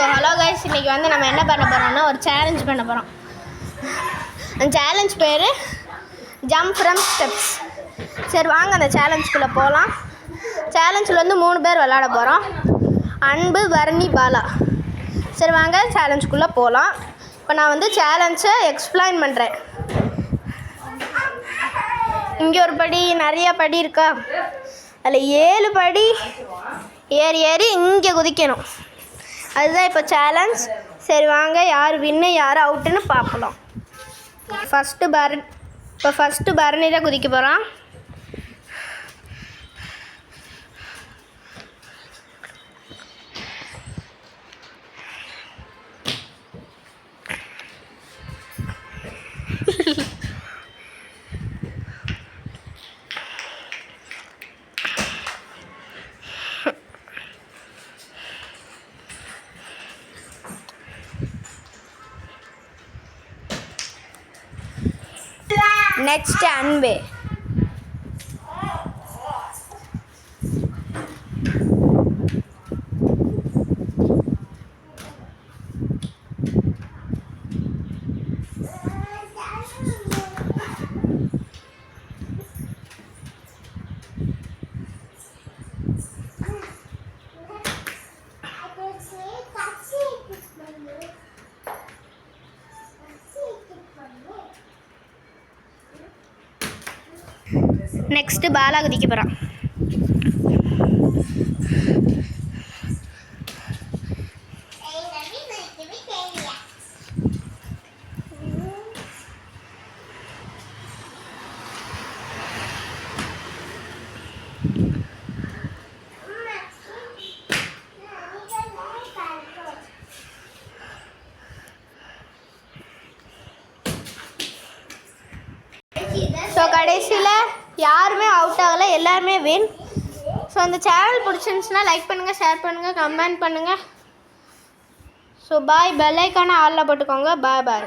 Hello guys, இன்றைக்கி வந்து நம்ம என்ன பண்ண போகிறோம்னா ஒரு சேலஞ்ச் பண்ண போகிறோம். அந்த சேலஞ்ச் பேர் ஜம்ப் ஃப்ரம் ஸ்டெப்ஸ். சரி வாங்க அந்த சேலஞ்சுக்குள்ளே போகலாம். சேலஞ்சில் வந்து 3 பேர் விளாட போகிறோம். அன்பு, வர்ணி, பாலா. சரி வாங்க சேலஞ்சுக்குள்ளே போகலாம். இப்போ நான் வந்து சேலஞ்சை எக்ஸ்பிளைன் பண்ணுறேன். இங்கே ஒரு படி, நிறைய படி இருக்கா, அதில் 7 படி ஏறி ஏறி இங்கே குதிக்கணும். அதுதான் இப்போ சேலஞ்ச். சரி வாங்க, யார் வின்னு யார் அவுட்டுன்னு பார்க்கலாம். ஃபஸ்ட்டு பரணி தான் குதிக்க போகிறான். நெக்ஸ்ட் அன்பு. நெக்ஸ்ட்டு பாலா குதிக்க போகிறான். ஸோ கடைசியில் யாருமே அவுட் ஆகலை, எல்லாருமே வின். ஸோ அந்த சேனல் பிடிச்சிருந்துச்சுன்னா லைக் பண்ணுங்கள், ஷேர் பண்ணுங்கள், கமெண்ட் பண்ணுங்கள். So bye. பெல் ஐக்கானை ஆலில் போட்டுக்கோங்க. பாய்.